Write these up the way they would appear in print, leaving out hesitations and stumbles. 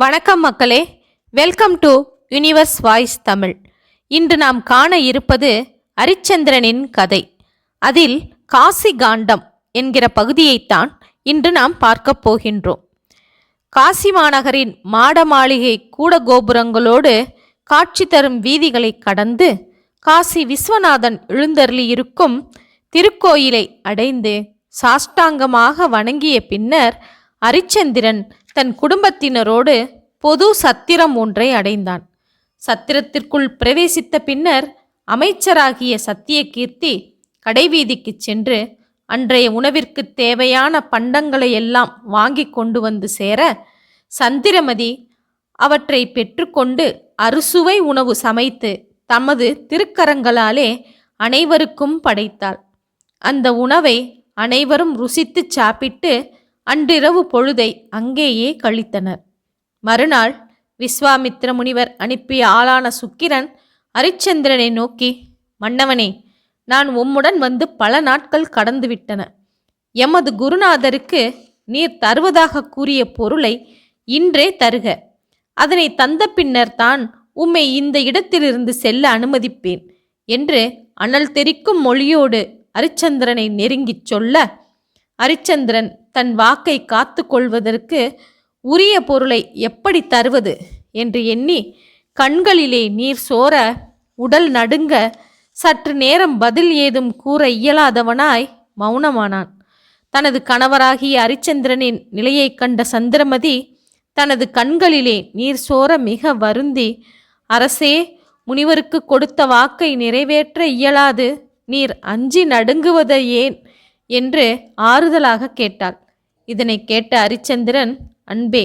வணக்கம் மக்களே, welcome to universe voice Tamil. இன்று நாம் காண இருப்பது அரிச்சந்திரனின் கதை. அதில் காசி காண்டம் என்கிற பகுதியைத்தான் இன்று நாம் பார்க்க போகின்றோம். காசி மாநகரின் மாட மாளிகை கூட கோபுரங்களோடு காட்சி தரும் வீதிகளை கடந்து காசி விஸ்வநாதன் எழுந்தருளி இருக்கும் திருக்கோயிலை அடைந்து சாஷ்டாங்கமாக வணங்கிய பின்னர் அரிச்சந்திரன் தன் குடும்பத்தினரோடு பொது சத்திரம் ஒன்றை அடைந்தான். சத்திரத்திற்குள் பிரவேசித்த பின்னர் அமைச்சராகிய சத்தியகீர்த்தி கடைவீதிக்கு சென்று அன்றைய உணவிற்கு தேவையான பண்டங்களை எல்லாம் வாங்கி கொண்டு வந்து சேர, சந்திரமதி அவற்றை பெற்றுக்கொண்டு அறுசுவை உணவு சமைத்து தமது திருக்கரங்களாலே அனைவருக்கும் படைத்தாள். அந்த உணவை அனைவரும் ருசித்து சாப்பிட்டு அன்றிரவு பொழுதை அங்கேயே கழித்தனர். மறுநாள் விஸ்வாமித்திர முனிவர் அனுப்பிய ஆளான சுக்கிரன் அரிச்சந்திரனை நோக்கி, மன்னவனே, நான் உம்முடன் வந்து பல நாட்கள் கடந்துவிட்டன. எமது குருநாதருக்கு நீர் தருவதாக கூறிய பொருளை இன்றே தருக. அதனை தந்த பின்னர் தான் உம்மை இந்த இடத்திலிருந்து செல்ல அனுமதிப்பேன் என்று அனல் தெறிக்கும் மொழியோடு அரிச்சந்திரனை நெருங்கிச் சொல்ல, அரிச்சந்திரன் தன் வாக்கை காத்து கொள்வதற்கு உரிய பொருளை எப்படி தருவது என்று எண்ணி கண்களிலே நீர் சோர, உடல் நடுங்க, சற்று நேரம் பதில் ஏதும் கூற இயலாதவனாய் மௌனமானான். தனது கணவராகிய அரிச்சந்திரனின் நிலையை கண்ட சந்திரமதி தனது கண்களிலே நீர் சோர மிக வருந்தி, அரசே, முனிவருக்கு கொடுத்த வாக்கை நிறைவேற்ற இயலாது நீர் அஞ்சி நடுங்குவதை ஏன் என்று ஆறுதலாக கேட்டாள். இதனை கேட்ட அரிச்சந்திரன், அன்பே,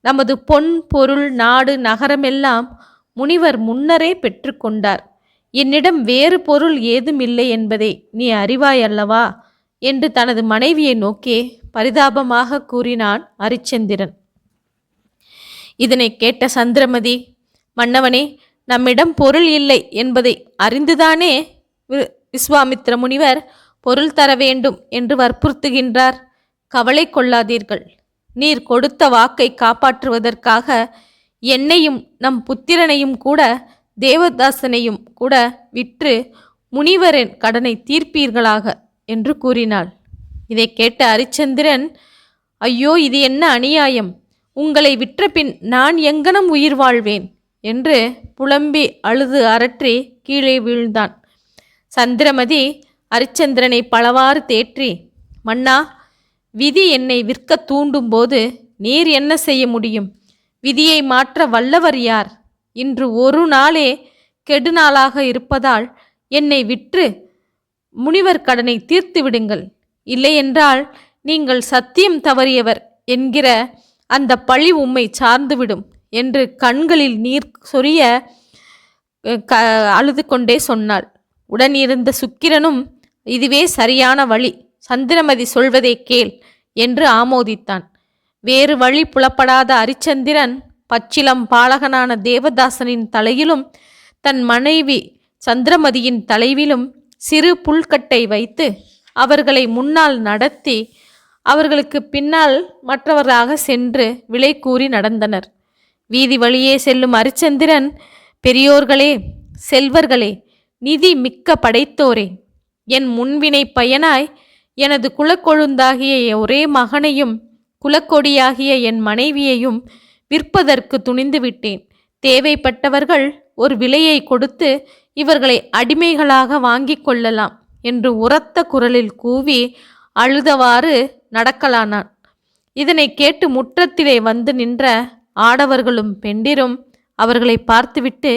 நமது பொன் பொருள் நாடு நகரமெல்லாம் முனிவர் முன்னரே பெற்றுக்கொண்டார். என்னிடம் வேறு பொருள் ஏதும் இல்லை என்பதை நீ அறிவாய் அல்லவா என்று தனது மனைவியை நோக்கி பரிதாபமாக கூறினான் அரிச்சந்திரன். இதனை கேட்ட சந்திரமதி, மன்னவனே, நம்மிடம் பொருள் இல்லை என்பதை அறிந்துதானே விஸ்வாமித்திர முனிவர் பொருள் தர வேண்டும் என்று வற்புறுத்துகின்றார். கவலை கொள்ளாதீர்கள். நீர் கொடுத்த வாக்கை காப்பாற்றுவதற்காக என்னையும் நம் புத்திரனையும் கூட தேவதாசனையும் கூட விற்று முனிவரின் கடனை தீர்ப்பீர்களாக என்று கூறினாள். இதை கேட்ட அரிச்சந்திரன், ஐயோ, இது என்ன அநியாயம்! உங்களை விற்ற பின் நான் எங்கனம் உயிர் வாழ்வேன் என்று புலம்பி அழுது அரற்றி கீழே வீழ்ந்தான். சந்திரமதி அரிச்சந்திரனை பலவாறு தேற்றி, மன்னா, விதி என்னை விற்க தூண்டும் போது நீர் என்ன செய்ய முடியும்? விதியை மாற்ற வல்லவர் யார்? இன்று ஒரு நாளே கெடுநாளாக இருப்பதால் என்னை விற்று முனிவர் கடனை தீர்த்து விடுங்கள். இல்லையென்றால் நீங்கள் சத்தியம் தவறியவர் என்கிற அந்த பழி உம்மை சார்ந்துவிடும் என்று கண்களில் நீர் சொரிய அழுது கொண்டே சொன்னாள். உடன் இருந்த சுக்கிரனும், இதுவே சரியான வழி, சந்திரமதி சொல்வதை கேள் என்று ஆமோதித்தான். வேறு வழி புலப்படாத அரிச்சந்திரன் பச்சிலம் பாலகனான தேவதாசனின் தலையிலும் தன் மனைவி சந்திரமதியின் தலைவிலும் சிறு புல்கட்டை வைத்து அவர்களை முன்னால் நடத்தி அவர்களுக்கு பின்னால் மற்றவராக சென்று விலை கூறி நடந்தனர். வீதி வழியே செல்லும் அரிச்சந்திரன், பெரியோர்களே, செல்வர்களே, நிதி மிக்க படைத்தோரே, என் முன்வினை பயனாய் எனது குலக்கொழுந்தாகிய ஒரே மகனையும் குலக்கொடியாகிய என் மனைவியையும் விற்பதற்கு துணிந்து விட்டேன். தேவைப்பட்டவர்கள் ஒரு விலையை கொடுத்து இவர்களை அடிமைகளாக வாங்கி கொள்ளலாம் என்று உரத்த குரலில் கூவி அழுதவாறு நடக்கலானான். இதனை கேட்டு முற்றத்திலே வந்து நின்ற ஆடவர்களும் பெண்டிரும் அவர்களை பார்த்துவிட்டு,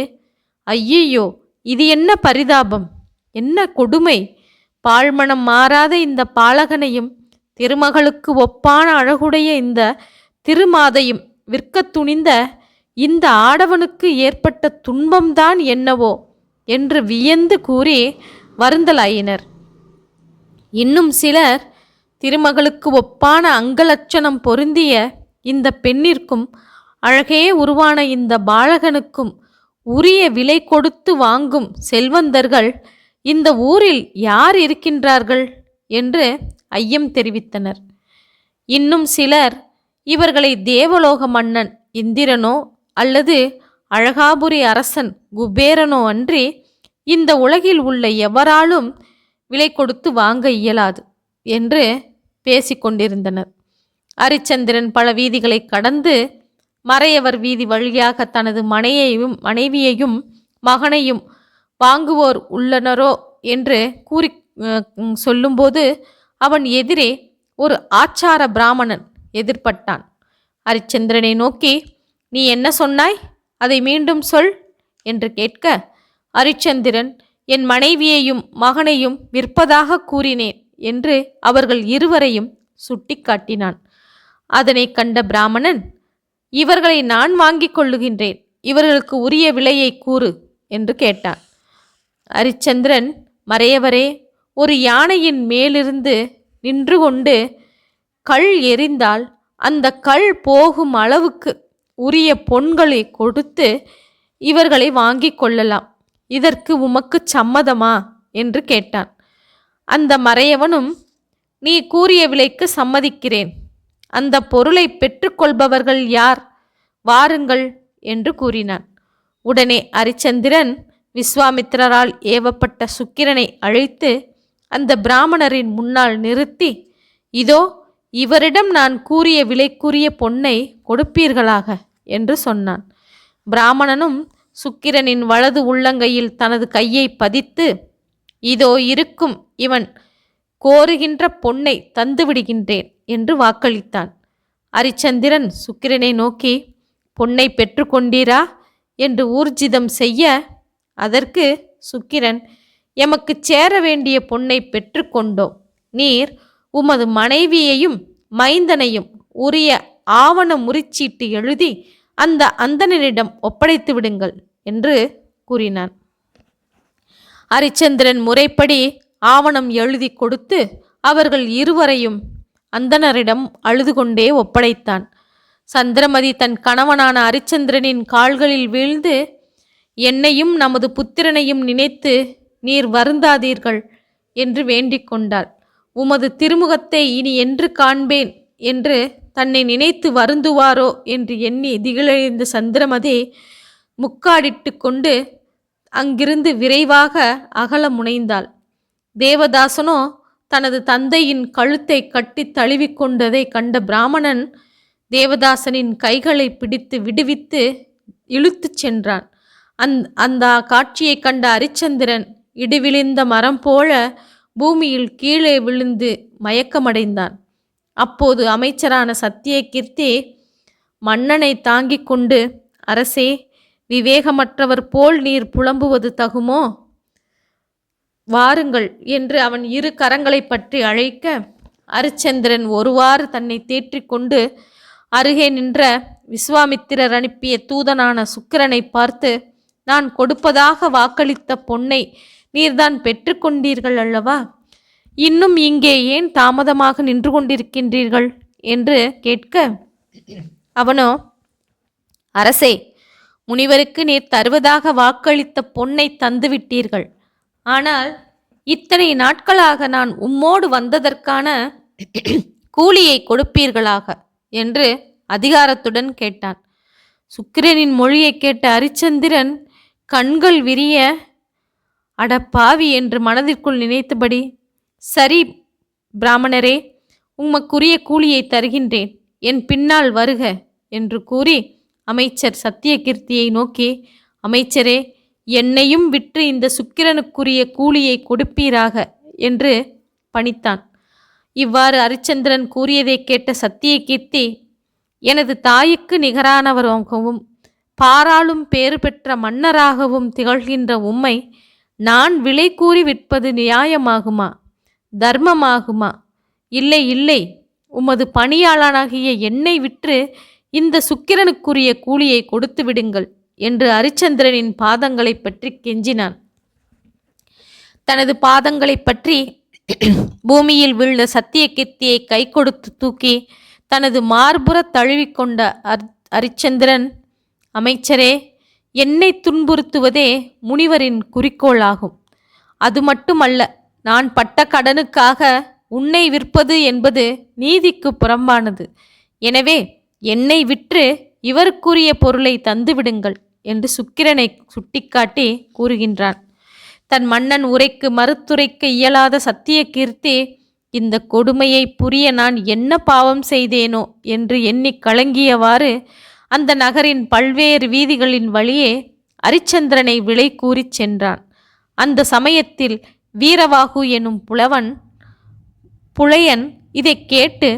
ஐயையோ, இது என்ன பரிதாபம், என்ன கொடுமை! பாழ்மணம் மாறாத இந்த பாலகனையும் திருமகளுக்கு ஒப்பான அழகுடைய இந்த திருமாதையும் விற்க துணிந்த இந்த ஆடவனுக்கு ஏற்பட்ட துன்பம்தான் என்னவோ என்று வியந்து கூறி வருந்தலாயினர். இன்னும் சிலர், திருமகளுக்கு ஒப்பான அங்கலட்சணம் பொருந்திய இந்த பெண்ணிற்கும் அழகே உருவான இந்த பாலகனுக்கும் உரிய விலை கொடுத்து வாங்கும் செல்வந்தர்கள் இந்த ஊரில் யார் இருக்கின்றார்கள் என்று ஐயம் தெரிவித்தனர். இன்னும் சிலர், இவர்களை தேவலோக மன்னன் இந்திரனோ அல்லது அழகாபுரி அரசன் குபேரனோ அன்றி இந்த உலகில் உள்ள எவராலும் விலை கொடுத்து வாங்க இயலாது என்று பேசிக்கொண்டிருந்தனர். அரிச்சந்திரன் பல வீதிகளை கடந்து மறையவர் வீதி வழியாக தனது மனைவியையும் மகனையும் வாங்குவோர் உள்ளனரோ என்று கூறி சொல்லும்போது அவன் எதிரே ஒரு ஆச்சார பிராமணன் எதிர்பட்டான். அரிச்சந்திரனை நோக்கி, நீ என்ன சொன்னாய்? அதை மீண்டும் சொல் என்று கேட்க, அரிச்சந்திரன், என் மனைவியையும் மகனையும் விற்பதாக கூறினேன் என்று அவர்கள் இருவரையும் சுட்டிக்காட்டினான். அதனை கண்ட பிராமணன், இவர்களை நான் வாங்கிக் கொள்ளுகின்றேன், இவர்களுக்கு உரிய விலையை கூறு என்று கேட்டான். அரிச்சந்திரன், மறையவரே, ஒரு யானையின் மேலிருந்து நின்று கொண்டு கல் எறிந்தால் அந்த கல் போகும் அளவுக்கு உரிய பொன்களை கொடுத்து இவர்களை வாங்கிக் கொள்ளலாம். இதற்கு உமக்கு சம்மதமா என்று கேட்டான். அந்த மறையவனும், நீ கூறிய விலைக்கு சம்மதிக்கிறேன். அந்த பொருளை பெற்றுக்கொள்பவர்கள் யார்? வாருங்கள் என்று கூறினான். உடனே அரிச்சந்திரன் விஸ்வாமித்திரரால் ஏவப்பட்ட சுக்கிரனை அழைத்து அந்த பிராமணரின் முன்னால் நிறுத்தி, இதோ இவரிடம் நான் கூறிய விலைக்குரிய பொன்னை கொடுப்பீர்களாக என்று சொன்னான். பிராமணனும் சுக்கிரனின் வலது உள்ளங்கையில் தனது கையை பதித்து, இதோ இருக்கும் இவன் கோருகின்ற பொன்னை தந்துவிடுகின்றேன் என்று வாக்களித்தான். அரிச்சந்திரன் சுக்கிரனை நோக்கி, பொன்னை பெற்றுக்கொண்டீரா என்று ஊர்ஜிதம் செய்ய, அதற்கு சுக்கிரன், எமக்கு சேர வேண்டிய பொன்னை பெற்றுக்கொண்டோம். நீர் உமது மனைவியையும் மைந்தனையும் உரிய ஆவண முறிச்சீட்டு எழுதி அந்த அந்தணனிடம் ஒப்படைத்து விடுங்கள் என்று கூறினான். அரிச்சந்திரன் முறைப்படி ஆவணம் எழுதி கொடுத்து அவர்கள் இருவரையும் அந்தணரிடம் அழுது கொண்டே ஒப்படைத்தான். சந்திரமதி தன் கணவனான அரிச்சந்திரனின் கால்களில் வீழ்ந்து, என்னையும் நமது புத்திரனையும் நினைத்து நீர் வருந்தாதீர்கள் என்று வேண்டிக் கொண்டாள். உமது திருமுகத்தை இனி என்று காண்பேன் என்று தன்னை நினைத்து வருந்துவாரோ என்று எண்ணி திகிலெழுந்த சந்திரமதி முக்காடிட்டு கொண்டு அங்கிருந்து விரைவாக அகல முனைந்தாள். தேவதாசனோ தனது தந்தையின் கழுத்தை கட்டி தழுவிக்கொண்டதை கண்ட பிராமணன் தேவதாசனின் கைகளை பிடித்து விடுவித்து இழுத்துச் சென்றான். அந்த காட்சியை கண்ட அரிச்சந்திரன் இடிவிழுந்த மரம் போல பூமியில் கீழே விழுந்து மயக்கமடைந்தான். அப்போது அமைச்சரான சத்தியகீர்த்தி மன்னனை தாங்கிக் கொண்டு, அரசே, விவேகமற்றவர் போல் நீர் புலம்புவது தகுமோ? வாருங்கள் என்று அவன் இரு கரங்களை பற்றி அழைக்க, அரிச்சந்திரன் ஒருவாறு தன்னை தேற்றிக்கொண்டு அருகே நின்ற விஸ்வாமித்திரர் அனுப்பிய தூதனான சுக்கிரனை பார்த்து, நான் கொடுப்பதாக வாக்களித்த பொன்னை நீர்தான் பெற்றுக்கொண்டீர்கள் அல்லவா? இன்னும் இங்கே ஏன் தாமதமாக நின்று கொண்டிருக்கின்றீர்கள் என்று கேட்க, அவனோ, அரசே, முனிவருக்கு நீர் தருவதாக வாக்களித்த பொன்னை தந்துவிட்டீர்கள். ஆனால் இத்தனை நாட்களாக நான் உம்மோடு வந்ததற்கான கூலியை கொடுப்பீர்களாக என்று அதிகாரத்துடன் கேட்டான். சுக்கிரனின் மொழியை கேட்ட அரிச்சந்திரன் கண்கள் விரிய, அடப்பாவி என்று மனதிற்குள் நினைத்தபடி, சரி பிராமணரே, உமக்குரிய கூலியை தருகின்றேன், என் பின்னால் வருக என்று கூறி அமைச்சர் சத்தியகீர்த்தியை நோக்கி, அமைச்சரே, என்னையும் விற்று இந்த சுக்கிரனுக்குரிய கூலியை கொடுப்பீராக என்று பணித்தான். இவ்வாறு அரிச்சந்திரன் கூறியதை கேட்ட சத்தியகீர்த்தி, எனது தாய்க்கு நிகரானவராகவும் பாராளும் பேறு பெற்ற மன்னராகவும் திகழ்கின்ற உம்மை நான் விலை கூறி விற்பது நியாயமாகுமா? தர்மமாகுமா? இல்லை இல்லை, உமது பணியாளனாகிய என்னை விற்று இந்த சுக்கிரனுக்குரிய கூலியை கொடுத்து விடுங்கள் என்று அரிச்சந்திரனின் பாதங்களை பற்றி கெஞ்சினான். தனது பாதங்களை பற்றி பூமியில் விழுந்த சத்தியகீர்த்தியை கை கொடுத்து தூக்கி தனது மார்புற தழுவிக்கொண்ட அரிச்சந்திரன், அமைச்சரே, என்னை துன்புறுத்துவதே முனிவரின் குறிக்கோள் ஆகும். அது மட்டுமல்ல, நான் பட்ட கடனுக்காக உன்னை விற்பது என்பது நீதிக்கு புறம்பானது. எனவே என்னை விற்று இவருக்குரிய பொருளை தந்துவிடுங்கள் என்று சுக்கிரனை சுட்டிக்காட்டி கூறுகின்றான். தன் மன்னன் உரைக்கு மறுத்துரைக்க இயலாத சத்தியகீர்த்தி, இந்த கொடுமையை புரிய நான் என்ன பாவம் செய்தேனோ என்று எண்ணி கலங்கியவாறு அந்த நகரின் பல்வேறு வீதிகளின் வழியே அரிச்சந்திரனை விலை கூறிச் சென்றான். அந்த சமயத்தில் வீரவாகு எனும் புலையன் இதை கேட்டு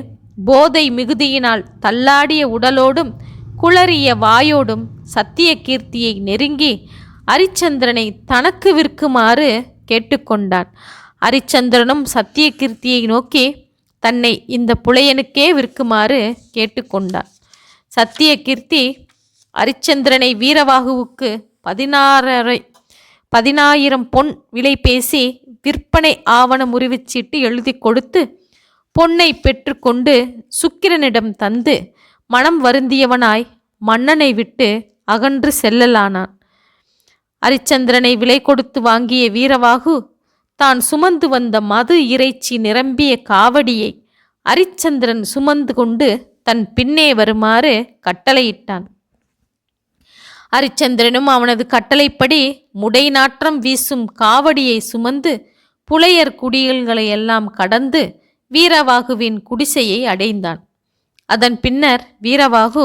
போதை மிகுதியினால் தள்ளாடிய உடலோடும் குளறிய வாயோடும் சத்தியகீர்த்தியை நெருங்கி அரிச்சந்திரனை தனக்கு விற்குமாறு கேட்டுக்கொண்டான். அரிச்சந்திரனும் சத்தியகீர்த்தியை நோக்கி தன்னை இந்த புலையனுக்கே விற்குமாறு கேட்டுக்கொண்டான். சத்தியகீர்த்தி அரிச்சந்திரனை வீரவாகுவுக்கு 16,000 பொன் விலை பேசி விற்பனை ஆவண முறிவுச்சீட்டு எழுதி கொடுத்து பொன்னை பெற்றுக்கொண்டு சுக்கிரனிடம் தந்து மனம் வருந்தியவனாய் மன்னனை விட்டு அகன்று செல்லலானான். அரிச்சந்திரனை விலை கொடுத்து வாங்கிய வீரவாகு தான் சுமந்து வந்த மது இறைச்சி நிரம்பிய காவடியை அரிச்சந்திரன் சுமந்து கொண்டு தன் பின்னே வருமாறு கட்டளையிட்டான். அரிச்சந்திரனும் அவனது கட்டளைப்படி முடை நாற்றம் வீசும் காவடியை சுமந்து புலையர் குடில்களை எல்லாம் கடந்து வீரவாகுவின் குடிசையை அடைந்தான். அதன் பின்னர் வீரவாகு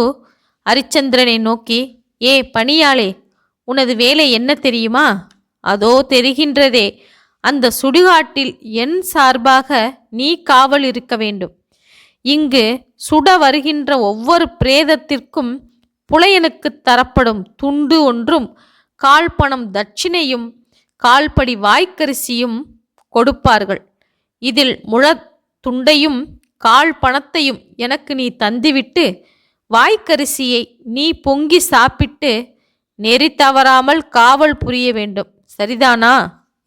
அரிச்சந்திரனை நோக்கி, ஏ பணியாளே, உனது வேலை என்ன தெரியுமா? அதோ தெரிகின்றதே, அந்த சுடுகாட்டில் என் சார்பாக நீ காவல் இருக்க வேண்டும். இங்கு சுட வருகின்ற ஒவ்வொரு பிரேதத்திற்கும் புலையனுக்கு தரப்படும் துண்டு ஒன்றும் கால்பணம் தட்சிணையும் கால்படி வாய்க்கரிசியும் கொடுப்பார்கள். இதில் துண்டையும் கால் பணத்தையும் எனக்கு நீ தந்துவிட்டு வாய்க்கரிசியை நீ பொங்கி சாப்பிட்டு நெறி தவறாமல் காவல் புரிய வேண்டும், சரிதானா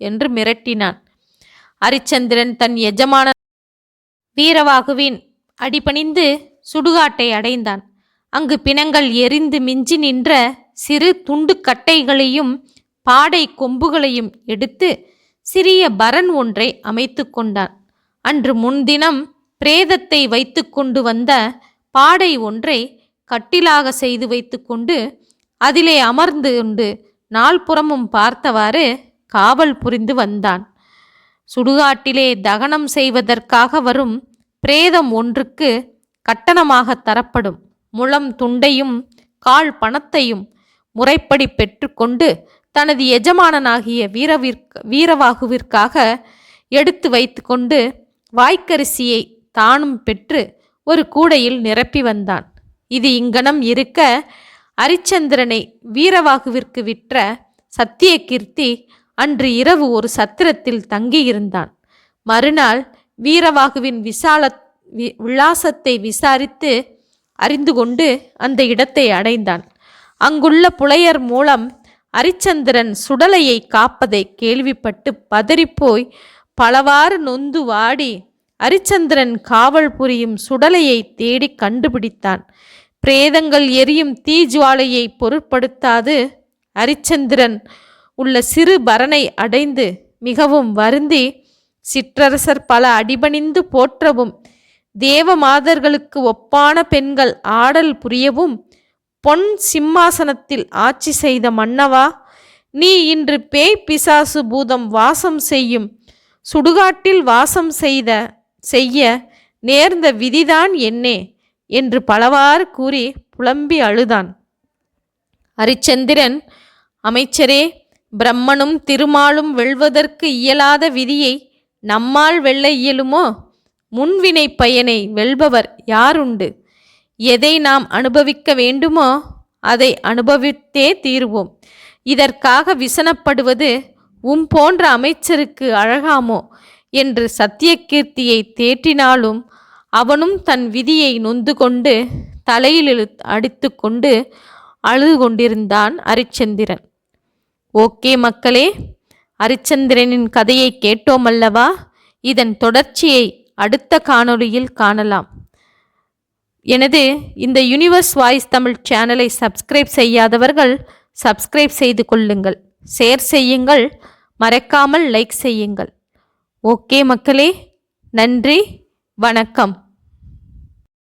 என்று மிரட்டினான். அரிச்சந்திரன் தன் எஜமான வீரவாகுவின் அடிபணிந்து சுடுகாட்டை அடைந்தான். அங்கு பிணங்கள் எரிந்து மிஞ்சி நின்ற சிறு துண்டு கட்டைகளையும் பாடை கொம்புகளையும் எடுத்து சிறிய பரன் ஒன்றை அமைத்து கொண்டான். அன்று முன்தினம் பிரேதத்தை வைத்து கொண்டு வந்த பாடை ஒன்றை கட்டிலாக செய்து வைத்து கொண்டு அதிலே அமர்ந்து கொண்டு நால்புறமும் பார்த்தவாறு காவல் புரிந்து வந்தான். சுடுகாட்டிலே தகனம் செய்வதற்காக வரும் பிரேதம் ஒன்றுக்கு கட்டணமாக தரப்படும் முழம் துண்டையும் கால் பணத்தையும் முறைப்படி பெற்றுக்கொண்டு தனது எஜமானனாகிய வீரவாகுவிற்காக எடுத்து வைத்து கொண்டு வாய்க்கரிசியை தானும் பெற்று ஒரு கூடையில் நிரப்பி வந்தான். இது இங்கனம் இருக்க அரிச்சந்திரனை வீரவாகுவிற்கு விற்ற சத்தியகீர்த்தி அன்று இரவு ஒரு சத்திரத்தில் தங்கியிருந்தான். மறுநாள் வீரவாகுவின் விலாசத்தை விசாரித்து அறிந்து கொண்டு அந்த இடத்தை அடைந்தான். அங்குள்ள புலையர் மூலம் அரிச்சந்திரன் சுடலையை காப்பதை கேள்விப்பட்டு பதறிப்போய் பலவாறு நொந்து வாடி அரிச்சந்திரன் காவல் புரியும் சுடலையை தேடி கண்டுபிடித்தான். பிரேதங்கள் எரியும் தீஜுவாலையை பொருட்படுத்தாது அரிச்சந்திரன் உள்ள சிறு பரனை அடைந்து மிகவும் வருந்தி சிற்றரசர் பல அடிபணிந்து போற்றவும் தேவ மாதர்களுக்கு ஒப்பான பெண்கள் ஆடல் புரியவும் பொன் சிம்மாசனத்தில் ஆட்சி செய்த மன்னவா, நீ இன்று பேய் பிசாசு பூதம் வாசம் செய்யும் சுடுகாட்டில் வாசம் செய்ய நேர்ந்த விதிதான் என்னே என்று பலவாறு கூறி புலம்பி அழுதான். அரிச்சந்திரன், அமைச்சரே, பிரம்மனும் திருமாலும் வெல்வதற்கு இயலாத விதியை நம்மால் வெல்ல இயலுமோ? முன்வினை பயனை வெல்பவர் யாருண்டு? எதை நாம் அனுபவிக்க வேண்டுமோ அதை அனுபவித்தே தீருவோம். இதற்காக விசனப்படுவது போன்ற அமைச்சருக்கு அழகாமோ என்று சத்தியகீர்த்தியை தேற்றினாலும் அவனும் தன் விதியை நொந்து கொண்டு தலையில் அடித்து கொண்டு அழுது கொண்டிருந்தான் அரிச்சந்திரன். ஓகே மக்களே, அரிச்சந்திரனின் கதையை கேட்டோமல்லவா? இதன் தொடர்ச்சியை அடுத்த காணொளியில் காணலாம். எனது இந்த யூனிவர்ஸ் வாய்ஸ் தமிழ் சேனலை சப்ஸ்கிரைப் செய்யாதவர்கள் சப்ஸ்கிரைப் செய்து கொள்ளுங்கள், ஷேர் செய்யுங்கள், மறக்காமல் லைக் செய்யுங்கள். ஓகே மக்களே, நன்றி, வணக்கம்.